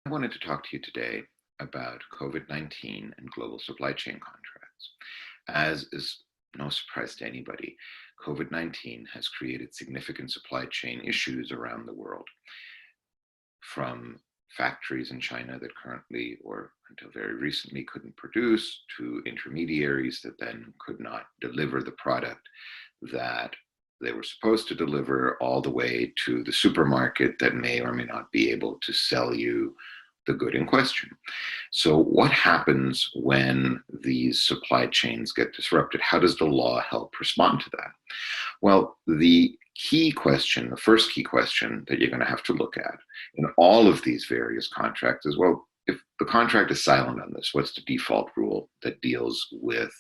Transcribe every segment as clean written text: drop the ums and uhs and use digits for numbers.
I wanted to talk to you today about COVID-19 and global supply chain contracts. As is no surprise to anybody, COVID-19 has created significant supply chain issues around the world, from factories in China that currently, or until very recently, couldn't produce, to intermediaries that then could not deliver the product that they were supposed to deliver, all the way to the supermarket that may or may not be able to sell you the good in question. So what happens when these supply chains get disrupted? How does the law help respond to that? Well, the key question, the first key question that you're going to have to look at in all of these various contracts is, well, if the contract is silent on this, what's the default rule that deals with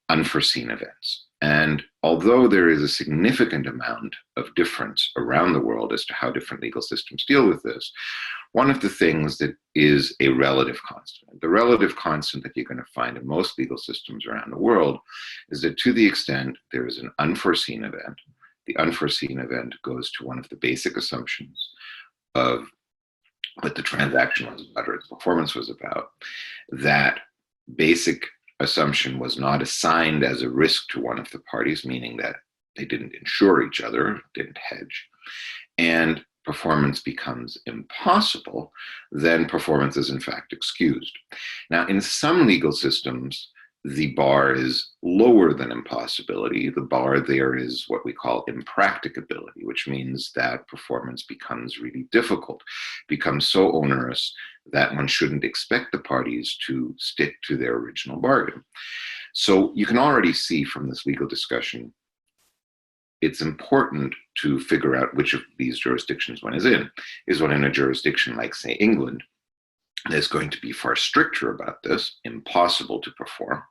unforeseen events? And although there is a significant amount of difference around the world as to how different legal systems deal with this, one of the things that is a relative constant, the relative constant that you're going to find in most legal systems around the world, is that to the extent there is an unforeseen event, the unforeseen event goes to one of the basic assumptions of what the transaction was about or its performance was about. That basic assumption was not assigned as a risk to one of the parties, meaning that they didn't insure each other, didn't hedge, and performance becomes impossible, then performance is in fact excused. Now, in some legal systems, the bar is lower than impossibility. The bar there is what we call impracticability, which means that performance becomes really difficult, becomes so onerous that one shouldn't expect the parties to stick to their original bargain. So you can already see from this legal discussion, it's important to figure out which of these jurisdictions one is in. Is one in a jurisdiction like, say, England, that's going to be far stricter about this, impossible to perform,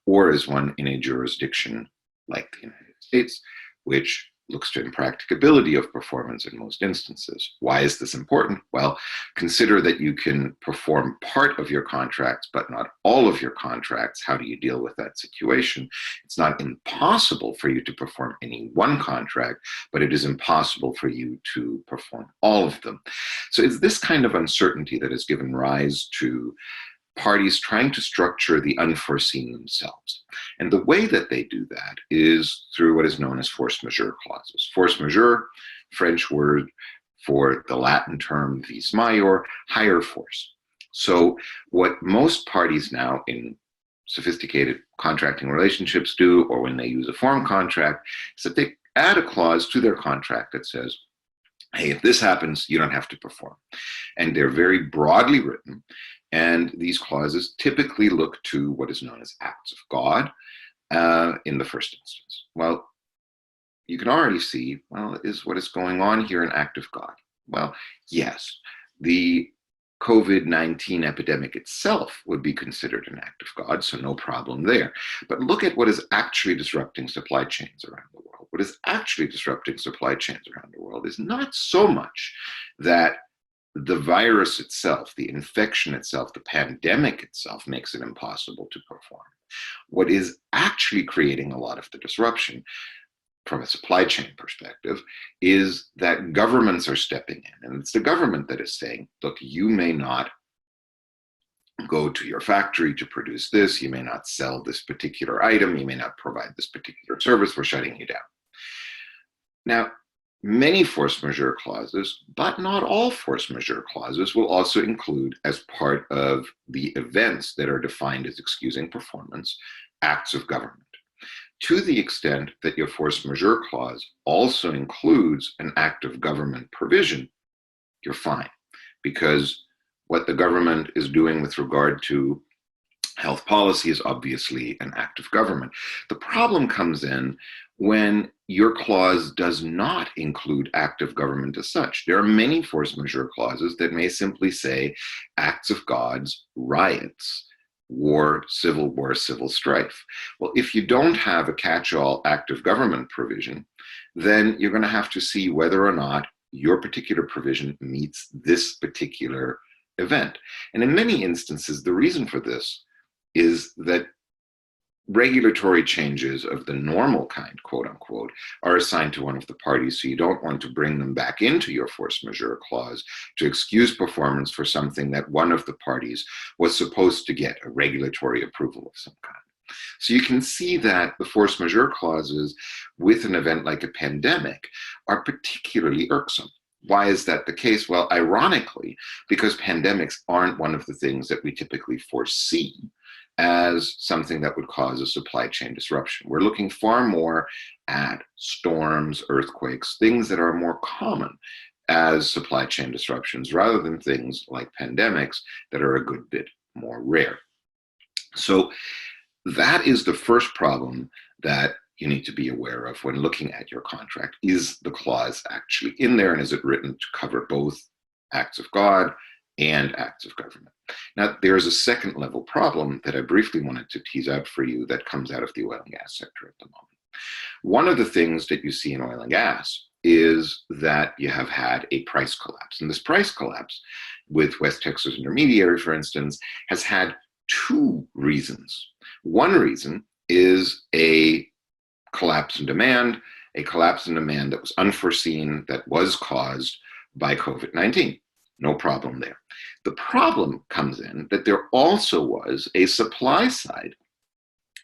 or is one in a jurisdiction like the United States, which looks to impracticability of performance in most instances? Why is this important? Well, consider that you can perform part of your contracts, but not all of your contracts. How do you deal with that situation? It's not impossible for you to perform any one contract, but it is impossible for you to perform all of them. So it's this kind of uncertainty that has given rise to parties trying to structure the unforeseen themselves. And the way that they do that is through what is known as force majeure clauses. Force majeure, French word for the Latin term vis maior, higher force. So what most parties now in sophisticated contracting relationships do, or when they use a form contract, is that they add a clause to their contract that says, hey, if this happens, you don't have to perform. And they're very broadly written. And these clauses typically look to what is known as acts of God in the first instance. Well, you can already see, well, is what is going on here an act of God? Well, yes, the COVID-19 epidemic itself would be considered an act of God, so no problem there. But look at what is actually disrupting supply chains around the world. What is actually disrupting supply chains around the world is not so much that the virus itself, the infection itself, the pandemic itself makes it impossible to perform. What is actually creating a lot of the disruption from a supply chain perspective is that governments are stepping in. And it's the government that is saying, look, you may not go to your factory to produce this. You may not sell this particular item. You may not provide this particular service. We're shutting you down. Now, many force majeure clauses, but not all force majeure clauses, will also include, as part of the events that are defined as excusing performance, acts of government. To the extent that your force majeure clause also includes an act of government provision, you're fine, because what the government is doing with regard to health policy is obviously an act of government. The problem comes in when your clause does not include act of government as such. There are many force majeure clauses that may simply say acts of God's, riots, war, civil strife. Well, if you don't have a catch-all act of government provision, then you're going to have to see whether or not your particular provision meets this particular event. And in many instances, the reason for this is that regulatory changes of the normal kind, quote unquote, are assigned to one of the parties. So you don't want to bring them back into your force majeure clause to excuse performance for something that one of the parties was supposed to get a regulatory approval of some kind. So you can see that the force majeure clauses with an event like a pandemic are particularly irksome. Why is that the case? Well, ironically, because pandemics aren't one of the things that we typically foresee as something that would cause a supply chain disruption. We're looking far more at storms, earthquakes, things that are more common as supply chain disruptions rather than things like pandemics that are a good bit more rare. So that is the first problem that you need to be aware of when looking at your contract. Is the clause actually in there, and is it written to cover both acts of God and acts of government? Now, there is a second level problem that I briefly wanted to tease out for you that comes out of the oil and gas sector at the moment. One of the things that you see in oil and gas is that you have had a price collapse. And this price collapse with West Texas Intermediary, for instance, has had two reasons. One reason is a collapse in demand that was unforeseen, that was caused by COVID-19. No problem there. The problem comes in that there also was a supply side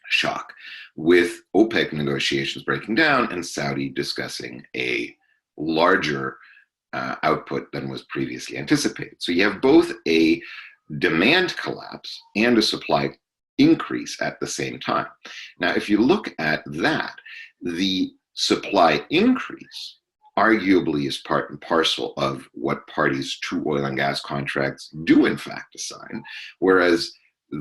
shock with OPEC negotiations breaking down and Saudi discussing a larger output than was previously anticipated. So you have both a demand collapse and a supply increase at the same time. Now, if you look at that, the supply increase arguably is part and parcel of what parties to oil and gas contracts do in fact assign, whereas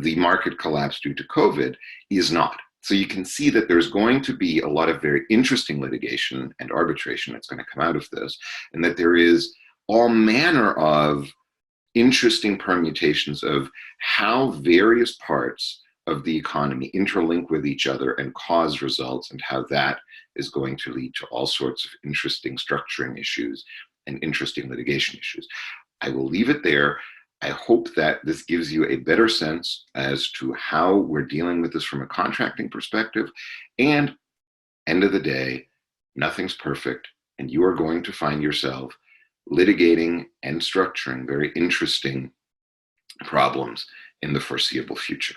the market collapse due to COVID is not. So you can see that there's going to be a lot of very interesting litigation and arbitration that's going to come out of this, and that there is all manner of interesting permutations of how various parts of the economy interlink with each other and cause results, and how that is going to lead to all sorts of interesting structuring issues and interesting litigation issues. I will leave it there. I hope that this gives you a better sense as to how we're dealing with this from a contracting perspective. And end of the day, nothing's perfect, and you are going to find yourself litigating and structuring very interesting problems in the foreseeable future.